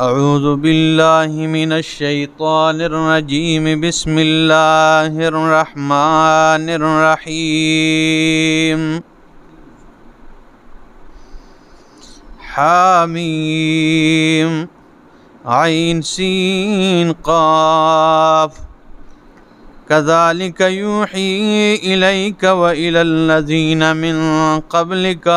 اعوذ باللہ من الشیطان الرجیم بسم اللہ الرحمن الرحیم حامیم عین سین قاف کذالک یوحی الیک وإلی الذین من قبلک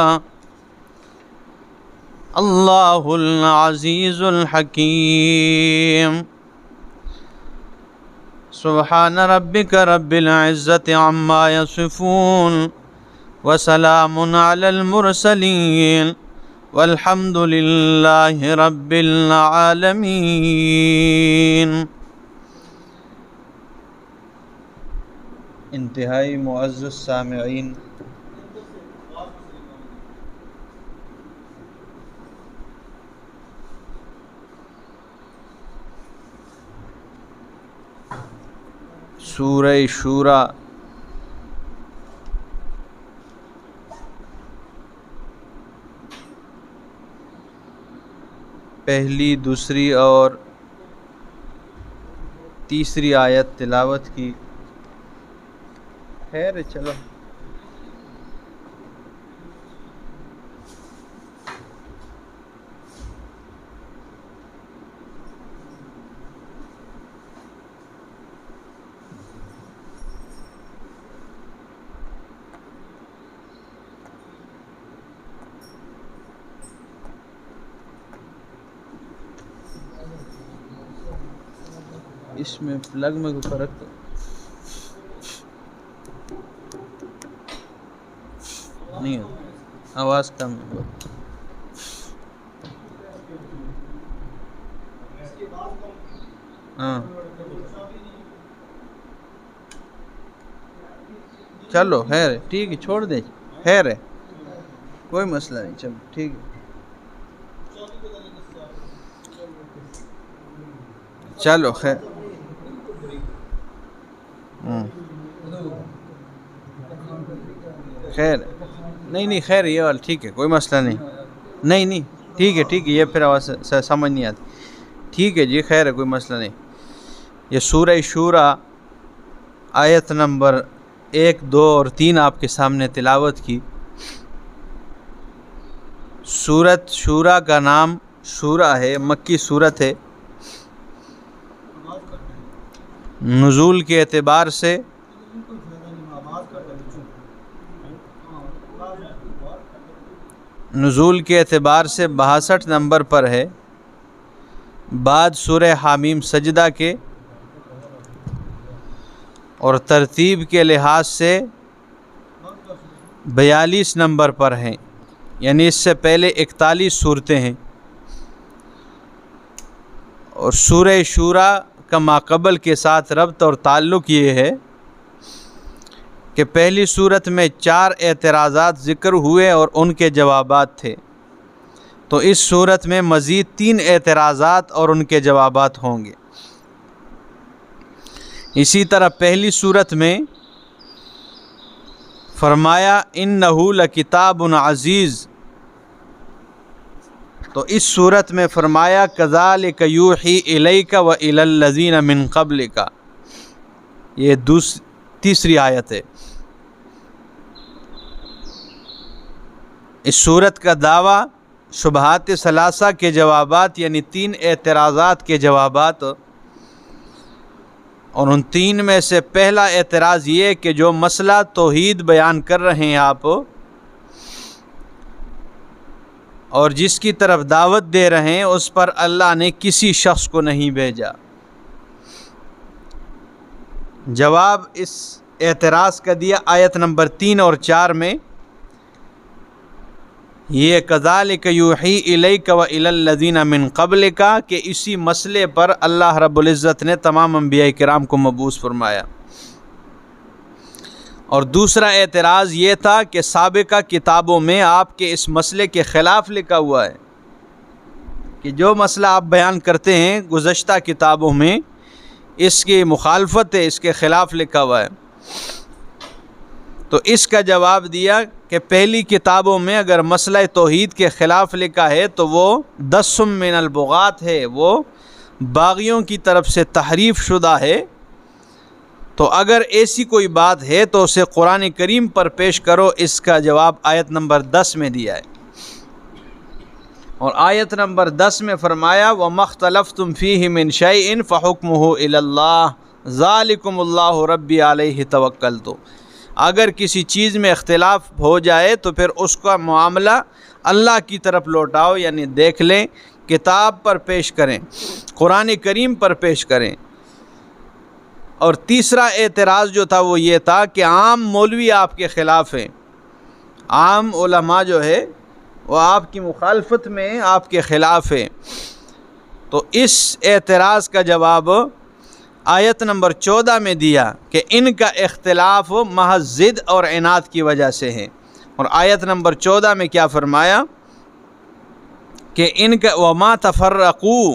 اللہ العزیز الحکیم سبحان ربک رب العزة عما یصفون وسلام علی المرسلین والحمد للہ رب العالمین۔ انتہائی معزز سامعین، سورہ شورى پہلی، دوسری اور تیسری آیت تلاوت کی۔ خیر چلو اس میں پلگ میں کوئی فرق تو نہیں ہے، آواز کم ہے بہت۔ ہاں چلو خیر ہے، ٹھیک ہے، چھوڑ دے، خیر ہے، کوئی مسئلہ نہیں، چلو ٹھیک ہے، چلو خیر۔ خیر نہیں خیر، یہ والا ٹھیک ہے، کوئی مسئلہ نہیں ٹھیک ہے، یہ پھر آواز سمجھ نہیں آتی، ٹھیک ہے جی، خیر ہے، کوئی مسئلہ نہیں۔ یہ سورہ شورى آیت نمبر 1، 2 اور 3 آپ کے سامنے تلاوت کی۔ سورۃ شورى کا نام شورى ہے، مکی سورت ہے۔ نزول کے اعتبار سے نزول کے اعتبار سے 62 نمبر پر ہے، بعد سورہ حامیم سجدہ کے، اور ترتیب کے لحاظ سے 42 نمبر پر ہیں، یعنی اس سے پہلے 41 صورتیں ہیں۔ اور سورہ شورى کا ماقبل کے ساتھ ربط اور تعلق یہ ہے کہ پہلی صورت میں 4 اعتراضات ذکر ہوئے اور ان کے جوابات تھے، تو اس صورت میں مزید 3 اعتراضات اور ان کے جوابات ہوں گے۔ اسی طرح پہلی صورت میں فرمایا انہ لکتاب عزیز، تو اس صورت میں فرمایا کذالک یوحی الیک وإلی الذین من قبلک، یہ تیسری آیت ہے۔ اس صورت کا دعویٰ شبہات ثلاثہ کے جوابات، یعنی 3 اعتراضات کے جوابات، اور ان 3 میں سے پہلا اعتراض یہ کہ جو مسئلہ توحید بیان کر رہے ہیں آپ اور جس کی طرف دعوت دے رہے ہیں، اس پر اللہ نے کسی شخص کو نہیں بھیجا۔ جواب اس اعتراض کا دیا آیت نمبر 3 اور 4 میں، یہ کذالک یوحی الیک وإلی الذین من قبلک، کہ اسی مسئلے پر اللہ رب العزت نے تمام انبیاء کرام کو مبعوث فرمایا۔ اور دوسرا اعتراض یہ تھا کہ سابقہ کتابوں میں آپ کے اس مسئلے کے خلاف لکھا ہوا ہے، کہ جو مسئلہ آپ بیان کرتے ہیں گزشتہ کتابوں میں اس کی مخالفت ہے، اس کے خلاف لکھا ہوا ہے۔ تو اس کا جواب دیا کہ پہلی کتابوں میں اگر مسئلہ توحید کے خلاف لکھا ہے تو وہ 10 من البغات ہے، وہ باغیوں کی طرف سے تحریف شدہ ہے۔ تو اگر ایسی کوئی بات ہے تو اسے قرآن کریم پر پیش کرو۔ اس کا جواب آیت نمبر 10 میں دیا ہے، اور آیت نمبر 10 میں فرمایا وَمَا اخْتَلَفْتُمْ فِيهِ مِنْ شَيْءٍ فَحُكْمُهُ إِلَى اللَّهِ ذَلِكُمُ اللَّهُ رَبِّي عَلَيْهِ تَوَكَّلْتُ۔ اگر کسی چیز میں اختلاف ہو جائے تو پھر اس کا معاملہ اللہ کی طرف لوٹاؤ، یعنی دیکھ لیں، کتاب پر پیش کریں، قرآن کریم پر پیش کریں۔ اور تیسرا اعتراض جو تھا وہ یہ تھا کہ عام مولوی آپ کے خلاف ہیں، عام علماء جو ہے وہ آپ کی مخالفت میں آپ کے خلاف ہیں۔ تو اس اعتراض کا جواب آیت نمبر 14 میں دیا کہ ان کا اختلاف محض ضد اور عناد کی وجہ سے ہے، اور آیت نمبر 14 میں کیا فرمایا کہ ان کا وَمَا تَفَرَّقُوا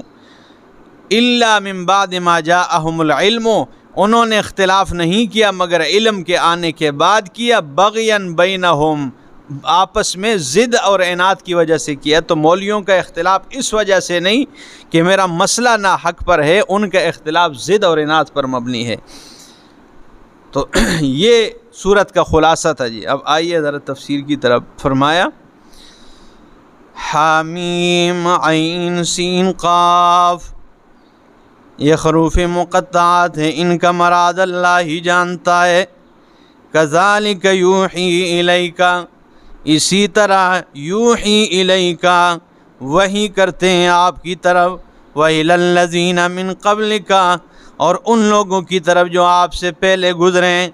إِلَّا مِن بَعْدِ مَا جَاءَهُمُ الْعِلْمُ، انہوں نے اختلاف نہیں کیا مگر علم کے آنے کے بعد کیا، بغیاً بینہم، آپس میں ضد اور عناد کی وجہ سے کیا۔ تو مولویوں کا اختلاف اس وجہ سے نہیں کہ میرا مسئلہ نہ حق پر ہے، ان کا اختلاف ضد اور عناد پر مبنی ہے۔ تو یہ سورت کا خلاصہ تھا جی۔ اب آئیے ذرا تفسیر کی طرف۔ فرمایا حامیم عین سین قاف، یہ حروف مقطعات ہیں، ان کا مراد اللہ ہی جانتا ہے۔ کذالک یوحی الیک، اسی طرح یوحی الیک، وحی کرتے ہیں آپ کی طرف، وَإِلَى الَّذِينَ مِن قَبْلِكَ، اور ان لوگوں کی طرف جو آپ سے پہلے گزریں۔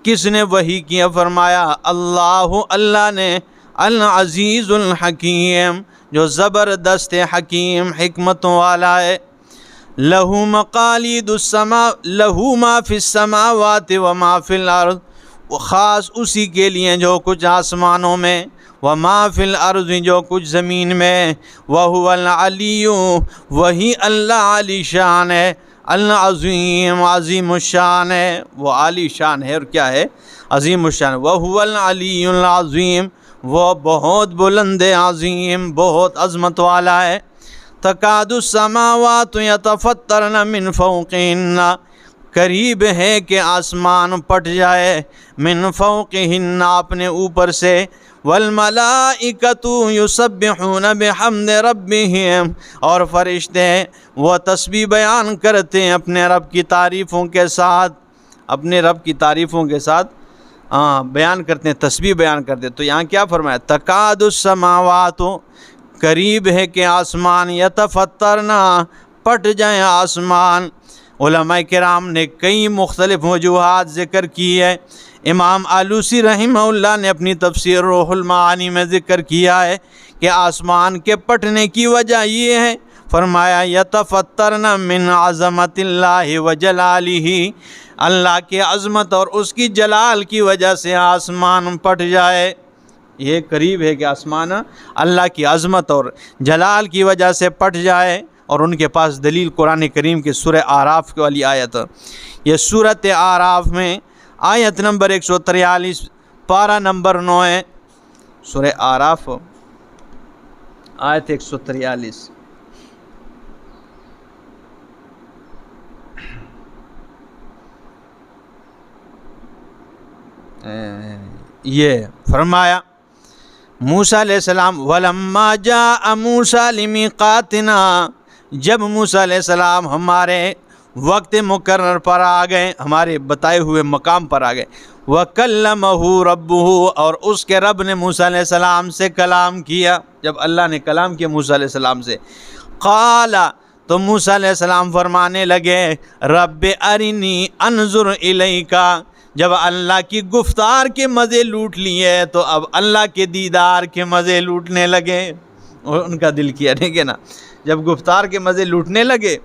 کس نے وحی کیا؟ فرمایا اللہ نے، العزیز الحکیم، جو زبردست حکیم حکمتوں والا ہے۔ لَهُ مَقَالِيدُ السَّمَاءِ لَهُ مَا فِي السَّمَاوَاتِ وَمَا فِي الْأَرْضِ، وہ خاص اسی کے لیے جو کچھ آسمانوں میں، وَمَا فِي الْأَرْضِ، جو کچھ زمین میں، وَهُوَ الْعَلِيُّ، وہی اللہ علی شان ہے، العظیم، عظیم الشان ہے، وہ عالی شان ہے اور کیا ہے؟ عظیم الشان۔ وَهُوَ الْعَلِيُّ الْعَظِيمُ، وہ بہت بلند عظیم، بہت عظمت والا ہے۔ تکاد السماوات یتفطرن من فوقہن، قریب ہے کہ آسمان پٹ جائے، من فوقہن، اپنے اوپر سے، والملائکۃ یسبحون بحمد ربہم، اور فرشتے وہ تسبیح بیان کرتے ہیں اپنے رب کی تعریفوں کے ساتھ، اپنے رب کی تعریفوں کے ساتھ بیان کرتے ہیں، تسبیح بیان کرتے ہیں۔ تو یہاں کیا فرمایا؟ تکاد السماوات، قریب ہے کہ آسمان، یتفطرنا، پٹ جائیں آسمان۔ علماء کرام نے کئی مختلف وجوہات ذکر کی ہے۔ امام آلوسی رحمہ اللہ نے اپنی تفسیر روح المعانی میں ذکر کیا ہے کہ آسمان کے پٹنے کی وجہ یہ ہے، فرمایا یتفطرنا من عظمت اللہ وجلالہ، اللہ کے عظمت اور اس کی جلال کی وجہ سے آسمان پٹ جائے۔ یہ قریب ہے کہ آسمان اللہ کی عظمت اور جلال کی وجہ سے پٹ جائے، اور ان کے پاس دلیل قرآن کریم کی سورہ اعراف والی آیت۔ یہ سورۃ اعراف میں آیت نمبر 143، پارہ نمبر 9 ہے، سورہ اعراف آیت 143۔ یہ فرمایا موسیٰ علیہ السلام، وَلَمَّا جَاءَ مُوسَىٰ لِمِيقَاتِنَا، جب موسیٰ علیہ السلام ہمارے وقت مقرر پر آ گئے، ہمارے بتائے ہوئے مقام پر آ گئے، وَكَلَّمَهُ رَبُّهُ، اور اس کے رب نے موسیٰ علیہ السلام سے کلام کیا، جب اللہ نے کلام کیا موسیٰ علیہ السلام سے، قَالَ، تو موسیٰ علیہ السلام فرمانے لگے، رَبِّ أَرِنِي أَنظُرْ إِلَيْكَ، جب اللہ کی گفتار کے مزے لوٹ لیے تو اب اللہ کے دیدار کے مزے لوٹنے لگے، اور ان کا دل کیا نہیں نا، جب گفتار کے مزے لوٹنے لگے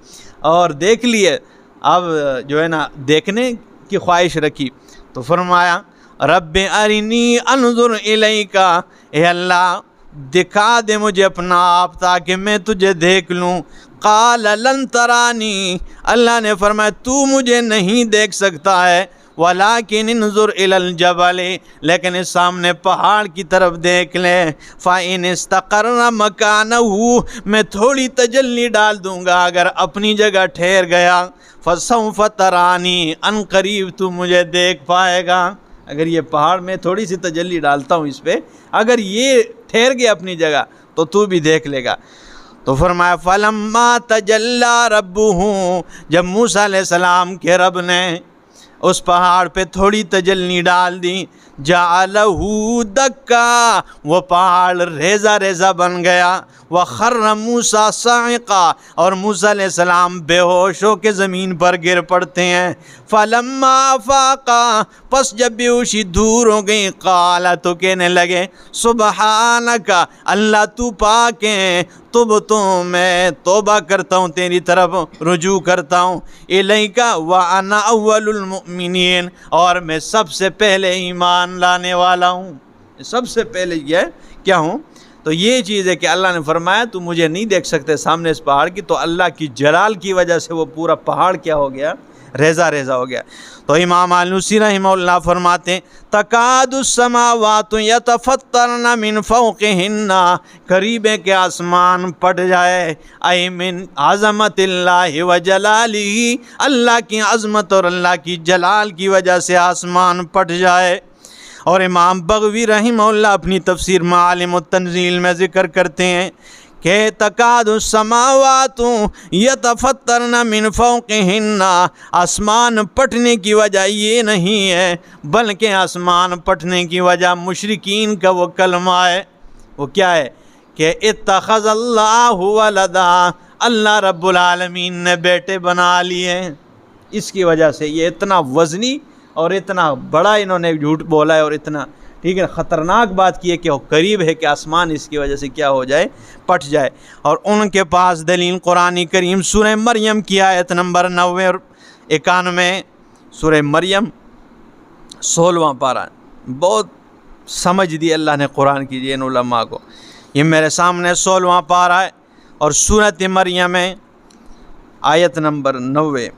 اور دیکھ لیے، اب جو ہے نا دیکھنے کی خواہش رکھی، تو فرمایا رب ارنی انظر الیک، اے اللہ دکھا دے مجھے اپنا آپ تاکہ میں تجھے دیکھ لوں۔ قال لن ترانی، اللہ نے فرمایا تو مجھے نہیں دیکھ سکتا ہے، وَلَٰكِنِ انظُرْ إِلَى الْجَبَلِ، لیکن اس سامنے پہاڑ کی طرف دیکھ لیں، فَإِنِ اسْتَقَرَّ مَكَانَهُ، میں تھوڑی تجلی ڈال دوں گا اگر اپنی جگہ ٹھہر گیا، فَسَوْفَ تَرَانِي، ان قریب تو مجھے دیکھ پائے گا۔ اگر یہ پہاڑ میں تھوڑی سی تجلی ڈالتا ہوں اس پہ، اگر یہ ٹھہر گیا اپنی جگہ تو بھی دیکھ لے گا۔ تو فرمایا فَلَمَّا تَجَلَّىٰ رَبُّهُ، جب موسیٰ علیہ السلام کے رب نے اس پہاڑ پہ تھوڑی تجلی ڈال دی، جَعَلَهُ دَكًّا، وہ پہاڑ ریزہ ریزہ بن گیا، وَخَرَّ مُوسَىٰ صَعِقًا، اور موسیٰ علیہ السلام بے ہوش ہو کے زمین پر گر پڑتے ہیں۔ فَلَمَّا أَفَاقَا، پس جب بے ہوشی دور ہو گئی، قَالَ، تو کہنے لگے، سُبْحَانَكَ، اللہ تو پاک ہے، تُبْتُ، میں توبہ کرتا ہوں تیری طرف رجوع کرتا ہوں، إِلَيْكَ وَأَنَا أَوَّلُ الْمُؤْمِنِينَ، اور میں سب سے پہلے ایمان لانے والا ہوں، سب سے پہلے یہ کیا ہوں؟ تو یہ چیز ہے کہ اللہ نے فرمایا تو مجھے نہیں دیکھ سکتے سامنے اس پہاڑ کی، تو اللہ کی جلال کی وجہ سے وہ پورا پہاڑ کیا ہو گیا؟ ریزہ ریزہ ہو گیا۔ تو امام آلوسی رحمہ اللہ فرماتے ہیں تکاد السماوات یتفطرن من فوقہن، قریب ہے کہ آسمان پھٹ جائے، اے من عظمت اللہ و جلالہ، اللہ کی عظمت اور اللہ کی جلال کی وجہ سے آسمان پھٹ جائے۔ اور امام بغوی رحمہ اللہ اپنی تفسیر معالم التنزیل میں ذکر کرتے ہیں کہ تکاد السماوات یتفطرن من فوقہن، آسمان پھٹنے کی وجہ یہ نہیں ہے بلکہ آسمان پھٹنے کی وجہ مشرکین کا وہ کلمہ ہے، وہ کیا ہے کہ اتخذ اللہ ولدا، اللہ رب العالمین نے بیٹے بنا لیے، اس کی وجہ سے یہ اتنا وزنی اور اتنا بڑا انہوں نے جھوٹ بولا ہے، اور اتنا ٹھیک ہے خطرناک بات کی ہے کہ وہ قریب ہے کہ آسمان اس کی وجہ سے کیا ہو جائے؟ پھٹ جائے۔ اور ان کے پاس دلیل قرآن کریم سورہ مریم کی آیت نمبر 90 اور 91، سورہ مریم 16واں پارہ، بہت سمجھ دی اللہ نے قرآن کی ان علماء کو۔ یہ میرے سامنے 16واں پارہ ہے اور سورۃ مریم ہے، آیت نمبر 90۔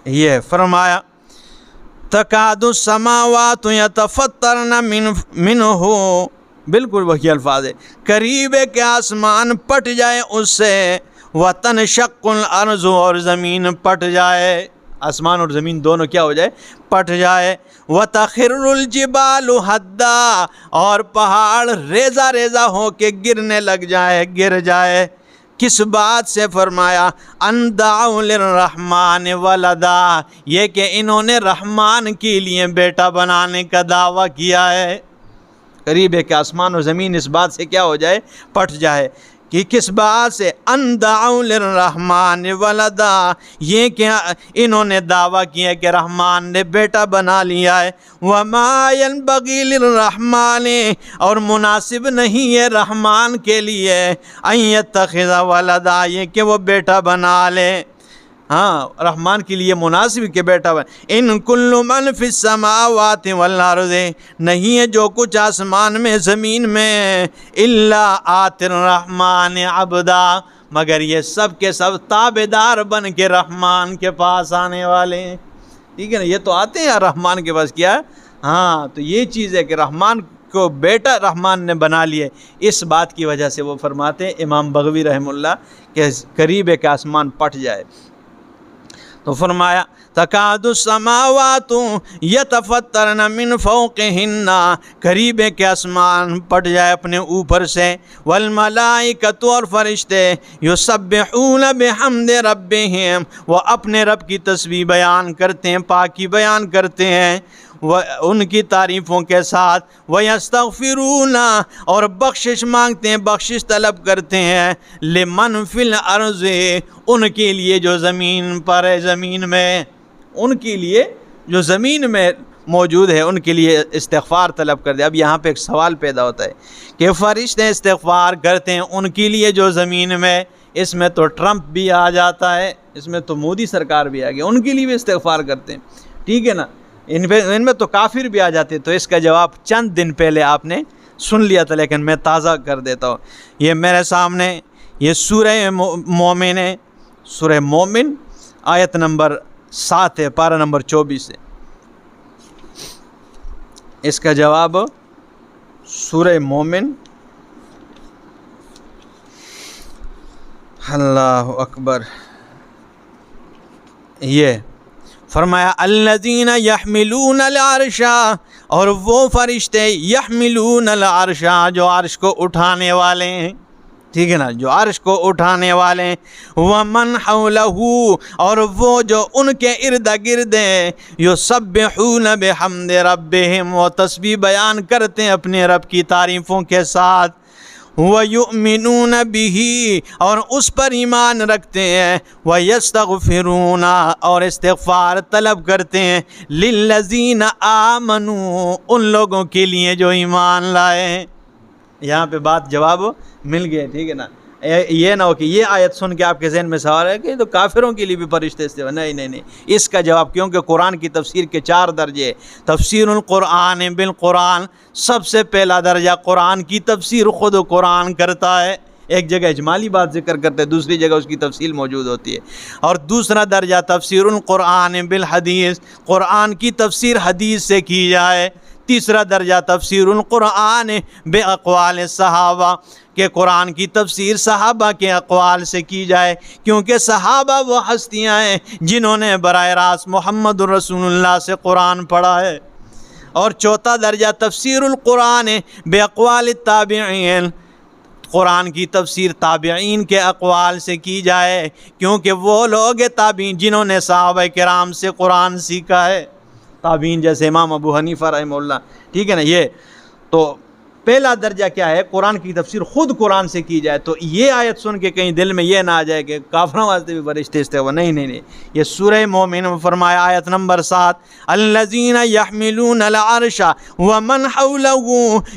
یہ فرمایا تکاد السماوات یتفطرن منہ، بالکل وہی الفاظ ہے، قریب ہے کہ آسمان پھٹ جائے اس سے، وتنشق الارض، اور زمین پھٹ جائے، آسمان اور زمین دونوں کیا ہو جائے؟ پھٹ جائے، وتخر الجبال ہدا، اور پہاڑ ریزہ ریزہ ہو کے گرنے لگ جائے، گر جائے۔ کس بات سے؟ فرمایا ان دعوا للرحمن ولدا، یہ کہ انہوں نے رحمان کے لیے بیٹا بنانے کا دعویٰ کیا ہے۔ قریب ہے کہ آسمان و زمین اس بات سے کیا ہو جائے؟ پھٹ جائے۔ کہ کس بات سے؟ ان دعوا للرحمن ولدا، یہ کہ انہوں نے دعویٰ کیا کہ رحمان نے بیٹا بنا لیا ہے۔ وما ينبغي للرحمن، اور مناسب نہیں ہے رحمان کے لیے، ان يتخذ ولدا، یہ کہ وہ بیٹا بنا لے۔ ہاں رحمان کے لیے مناسب کہ بیٹا ان کل من فی السماوات والارض، نہیں ہے جو کچھ آسمان میں زمین میں، الا آتی الرحمن عبدا، مگر یہ سب کے سب تابعدار بن کے رحمان کے پاس آنے والے ہیں۔ ٹھیک ہے نا، یہ تو آتے ہیں رحمان کے پاس، کیا؟ ہاں تو یہ چیز ہے کہ رحمان کو بیٹا رحمان نے بنا لیے، اس بات کی وجہ سے وہ فرماتے ہیں امام بغوی رحمہ اللہ کہ قریب ہے کہ آسمان پھٹ جائے۔ تو فرمایا تکاد السماوات یتفطرن من فوقہن، قریب ہے کہ آسمان پھٹ جائے اپنے اوپر سے، والملائکۃ، اور فرشتے، یسبحون بحمد ربہم، وہ اپنے رب کی تسبیح بیان کرتے ہیں، پاکی بیان کرتے ہیں ان کی تعریفوں کے ساتھ، وَيَسْتَغْفِرُونَ، اور بخشش مانگتے ہیں، بخشش طلب کرتے ہیں، لِمَنْ فِي الْأَرْضِ، ان کے لیے جو زمین پر ہے، زمین میں، ان کے لیے جو زمین میں موجود ہے ان کے لیے استغفار طلب کر دے۔ اب یہاں پہ ایک سوال پیدا ہوتا ہے کہ فرشتے استغفار کرتے ہیں ان کے لیے جو زمین میں، اس میں تو ٹرمپ بھی آ جاتا ہے، اس میں تو مودی سرکار بھی آ گئی، ان کے لیے بھی استغفار کرتے ہیں، ٹھیک ہے نا، ان میں تو کافر بھی آ جاتے۔ تو اس کا جواب چند دن پہلے آپ نے سن لیا تھا، لیکن میں تازہ کر دیتا ہوں۔ یہ میرے سامنے یہ سورہ مومن ہے، سورہ مومن آیت نمبر 7 ہے، پارہ نمبر 24 ہے۔ اس کا جواب سورہ مومن، اللہ اکبر، یہ فرمایا الذین یحملون العرش، اور وہ فرشتے یحملون العرش جو عرش کو اٹھانے والے ہیں، ٹھیک ہے نا، جو عرش کو اٹھانے والے ہیں، ومن حولہ، اور وہ جو ان کے ارد گرد ہیں، یسبحون بحمد ربہم، وہ تسبیح بیان کرتے ہیں اپنے رب کی تعریفوں کے ساتھ، وَيُؤْمِنُونَ بِهِ، اور اس پر ایمان رکھتے ہیں، وَيَسْتَغْفِرُونَ، اور استغفار طلب کرتے ہیں، لِلَّذِينَ آمَنُوا، ان لوگوں کے لیے جو ایمان لائے ہیں۔ یہاں پہ بات جواب مل گئے، ٹھیک ہے نا۔ یہ نہ ہو کہ یہ آیت سن کے آپ کے ذہن میں سوال ہے کہ تو کافروں کے لیے بھی فرشتے استوا، نہیں، اس کا جواب، کیونکہ قرآن کی تفسیر کے 4 درجے، تفسیر القرآن بالقرآن، سب سے پہلا درجہ قرآن کی تفسیر خود قرآن کرتا ہے، ایک جگہ اجمالی بات ذکر کرتے ہیں، دوسری جگہ اس کی تفصیل موجود ہوتی ہے، اور دوسرا درجہ تفسیر القرآن بالحدیث، قرآن کی تفسیر حدیث سے کی جائے، تیسرا درجہ تفسیر القرآن باقوال صحابہ، کہ قرآن کی تفسیر صحابہ کے اقوال سے کی جائے، کیونکہ صحابہ وہ ہستیاں ہیں جنہوں نے براہ راست محمد رسول اللہ سے قرآن پڑھا ہے، اور چوتھا درجہ تفسیر القرآن باقوال التابعین، قرآن کی تفسیر تابعین کے اقوال سے کی جائے، کیونکہ وہ لوگ تابعین جنہوں نے صحابہ کرام سے قرآن سیکھا ہے، تابعین جیسے امام ابو حنیفہ رحمہ اللہ، ٹھیک ہے نا۔ یہ تو پہلا درجہ کیا ہے، قرآن کی تفسیر خود قرآن سے کی جائے۔ تو یہ آیت سن کے کہیں دل میں یہ نہ آ جائے کہ کافروں واسطے بھی فرشتے استوا، نہیں، یہ سورہ مومن میں فرمایا آیت نمبر 7، الذین یحملون العرش ومن حولہ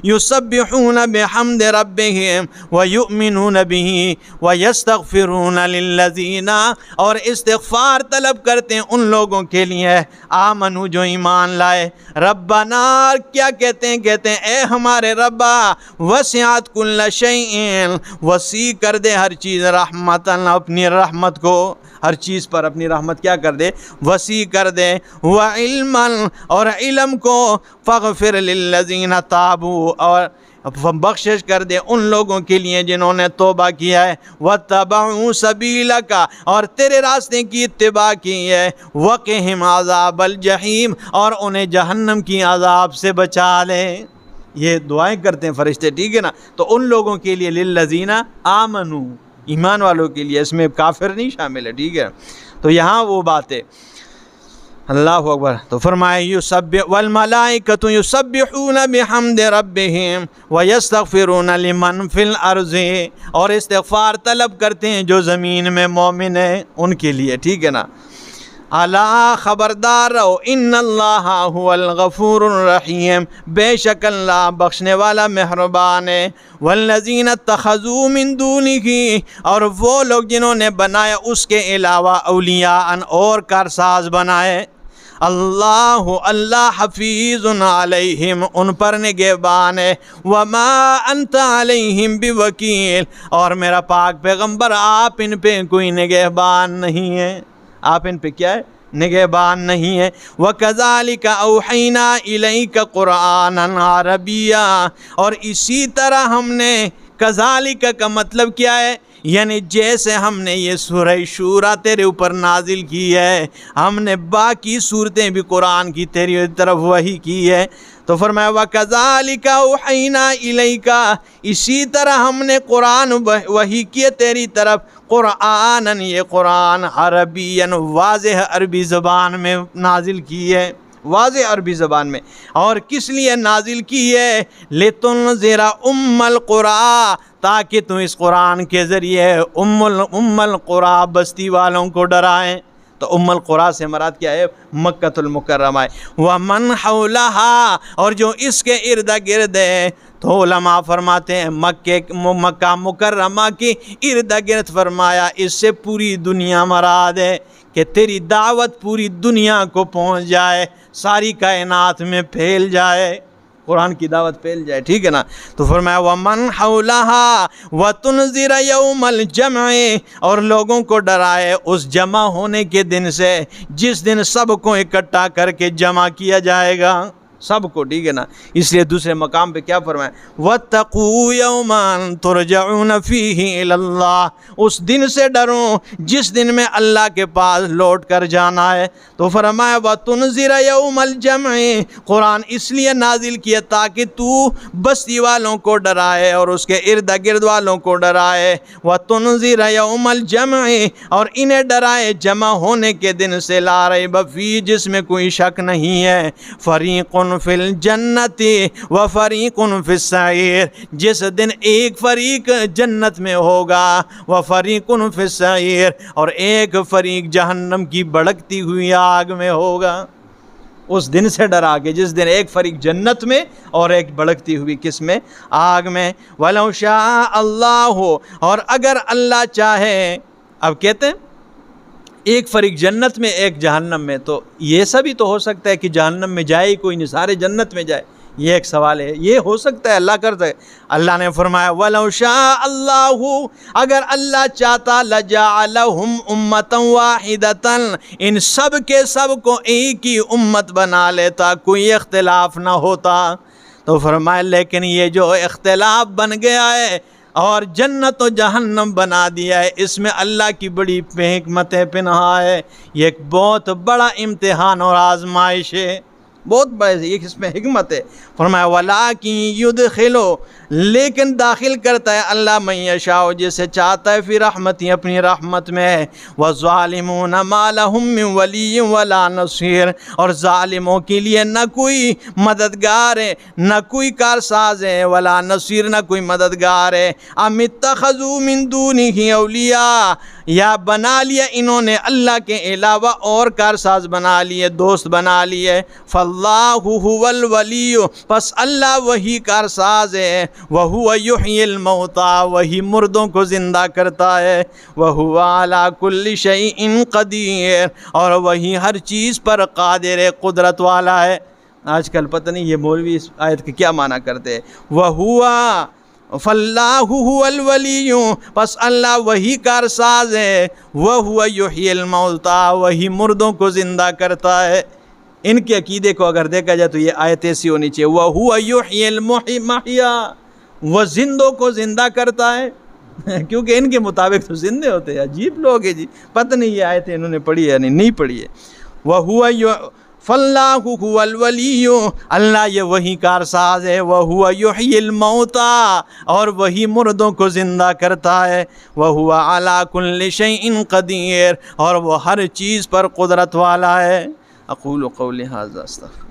یسبحون بحمد ربہم ویؤمنون بہ ویستغفرون للذین، اور استغفار طلب کرتے ہیں ان لوگوں کے لیے آمنو جو ایمان لائے، ربنا، کیا کہتے ہیں اے ہمارے رب، وسعت کل شیء، وسیع کر دے ہر چیز، رحمتاً، اپنی رحمت کو ہر چیز پر اپنی رحمت کیا کر دے، وسیع کر دے، وعلماً، اور علم کو، فاغفر للذین تابوا، اور بخشش کر دے ان لوگوں کے لیے جنہوں نے توبہ کیا ہے، واتبعوا سبیلک، اور تیرے راستے کی اتباع کی ہے، وقہم عذاب الجحیم، اور انہیں جہنم کی عذاب سے بچا لے۔ یہ دعائیں کرتے ہیں فرشتے، ٹھیک ہے نا۔ تو ان لوگوں کے لیے للذین آمنو، ایمان والوں کے لیے، اس میں کافر نہیں شامل ہے، ٹھیک ہے۔ تو یہاں وہ بات ہے، اللہ اکبر۔ تو فرمائے یسبح والملائکۃ یسبحون بحمد ربہم ویستغفرون لمن فی الارض، اور استغفار طلب کرتے ہیں جو زمین میں مومن ہیں ان کے لیے، ٹھیک ہے نا۔ الا، خبردار رہو، ان اللہ هو الغفور الرحیم، بے شک اللہ بخشنے والا مہربان ہے، والذین اتخذوا من دونہ، اور وہ لوگ جنہوں نے بنایا اس کے علاوہ اولیاء اور کارساز بنائے، اللہ حفیظ علیہم، ان پر نگہبان ہے، وما انت علیہم بوکیل، اور میرا پاک پیغمبر آپ ان پہ کوئی نگہبان نہیں ہے، آپ ان پہ کیا ہے، نگہبان نہیں ہے۔ وَكَذَلِكَ أَوْحَيْنَا إِلَيْكَ قُرْآنًا عَرَبِيًّا، اور اسی طرح ہم نے، کذالک کا مطلب کیا ہے، یعنی جیسے ہم نے یہ سورہ شورا تیرے اوپر نازل کی ہے، ہم نے باقی صورتیں بھی قرآن کی تیری طرف وحی کی ہے۔ تو فرمایا وَكَذَلِكَ أَوْحَيْنَا إِلَيْكَ، اسی طرح ہم نے قرآن وحی کیے تیری طرف، قرآناً، یہ قرآن، عربیاً، واضح عربی زبان میں نازل کی ہے، واضح عربی زبان میں۔ اور کس لیے نازل کی ہے، لِتُنذِرَ أُمَّ الْقُرَىٰ، تاکہ تم اس قرآن کے ذریعے ام القریٰ، بستی والوں کو ڈرائیں۔ تو ام القریٰ سے مراد کیا ہے، مکۃ المکرمہ ہے، ومن حولہا، اور جو اس کے ارد گرد ہے۔ تو علماء فرماتے ہیں مکہ مکرمہ کے ارد گرد فرمایا، اس سے پوری دنیا مراد ہے، کہ تیری دعوت پوری دنیا کو پہنچ جائے، ساری کائنات میں پھیل جائے۔ قرآن کی دعوت پھیل جائے، ٹھیک ہے نا۔ تو فرمایا وَمَنْ حَوْلَهَا وَتُنْذِرَ يَوْمَ الْجَمْعِ، اور لوگوں کو ڈرائے اس جمع ہونے کے دن سے جس دن سب کو اکٹھا کر کے جمع کیا جائے گا، سب کو، ٹھیک ہے نا۔ اس لیے دوسرے مقام پہ کیا فرمایا وَاتَّقُوا يَوْمًا تُرْجَعُونَ فِيهِ إِلَى اللَّهِ، اس دن سے ڈرو جس دن میں اللہ کے پاس لوٹ کر جانا ہے۔ تو فرمایا وَتُنْذِرَ يَوْمَ الْجَمْعِ، قرآن اس لیے نازل کیا تاکہ تو بستی والوں کو ڈرائے اور اس کے ارد گرد والوں کو ڈرائے۔ وَتُنْذِرَ يَوْمَ الْجَمْعِ، اور انہیں ڈرائے جمع ہونے کے دن سے، لا ریب فیہ، جس میں کوئی شک نہیں ہے، فریق فی الجنت و فریق فی السعیر، جس دن ایک فریق جنت میں ہوگا، و فریق فی السعیر، اور ایک فریق جہنم کی بھڑکتی ہوئی آگ میں ہوگا۔ اس دن سے ڈرا کے جس دن ایک فریق جنت میں اور ایک بھڑکتی ہوئی کس میں؟ آگ میں۔ وَلَوْ شَاءَ اللَّهُ، اور اگر اللہ چاہے، اب کہتے ہیں ایک فریق جنت میں ایک جہنم میں، تو یہ سب ہی تو ہو سکتا ہے کہ جہنم میں جائے کوئی نہیں، سارے جنت میں جائے، یہ ایک سوال ہے، یہ ہو سکتا ہے، اللہ کرتا ہے۔ اللہ نے فرمایا وَلَوْ شَاءَ اللَّهُ، اگر اللہ چاہتا لَجَعَلَهُمْ أُمَّةً وَاحِدَةً، ان سب کے سب کو ایک ہی امت بنا لیتا، کوئی اختلاف نہ ہوتا۔ تو فرمایا لیکن یہ جو اختلاف بن گیا ہے اور جنت و جہنم بنا دیا ہے، اس میں اللہ کی بڑی حکمت پنہا ہے، یہ ایک بہت بڑا امتحان اور آزمائش ہے، بہت بڑے، اس میں حکمت ہے۔ فرمایا وَلَٰكِن يُدْخِلُ، لیکن داخل کرتا ہے اللہ من یشاء، جسے چاہتا ہے، فی رحمتی، اپنی رحمت میں۔ وَالظَّالِمُونَ مَا لَهُم مِّن وَلِيٍّ وَلَا نَصِيرٍ، اور ظالموں کے لیے نہ کوئی مددگار ہے، نہ کوئی کارساز ہے، ولا نصیر، نہ کوئی مددگار ہے۔ ام اتخذوا من دونہ اولیاء، یا بنا لیا انہوں نے اللہ کے علاوہ اور کارساز بنا لیے، دوست بنا لیے۔ فاللہ هو الولی، پس اللہ وہی کارساز ہے۔ وَهُوَ يُحْيِي الْمَوْتَى، وہی مردوں کو زندہ کرتا ہے۔ وَهُوَ عَلَى كُلِّ شَيْءٍ قَدِيرٌ، اور وہی ہر چیز پر قادر ہے، قدرت والا ہے۔ آج کل پتہ نہیں یہ مولوی اس آیت کے کیا معنی کرتے ہیں۔ وَهُوَ، فَاللَّهُ هُوَ الْوَلِيُّ، پس اللہ وہی کارساز ہے۔ وَهُوَ يُحْيِي الْمَوْتَى، وہی مردوں کو زندہ کرتا ہے۔ ان کے عقیدے کو اگر دیکھا جائے تو یہ آیت ایسی ہونی چاہیے، وَهُوَ يُحْيِي الْمُحْيَا، وہ زندوں کو زندہ کرتا ہے، کیونکہ ان کے مطابق تو زندے ہوتے ہیں۔ عجیب لوگ ہیں جی، پتہ نہیں یہ آیتیں انہوں نے پڑھی ہے نہیں پڑھی ہے۔ وَهُوَ فَاللَّهُ هُوَ الْوَلِيُّ، اللہ یہ وہی کارساز ہے۔ وَهُوَ يُحْيِي الْمَوْتَى، اور وہی مردوں کو زندہ کرتا ہے۔ وَهُوَ عَلَى كُلِّ شَيْءٍ قَدِيرٌ، اور وہ ہر چیز پر قدرت والا ہے۔ اقول قولی ھذا استغفر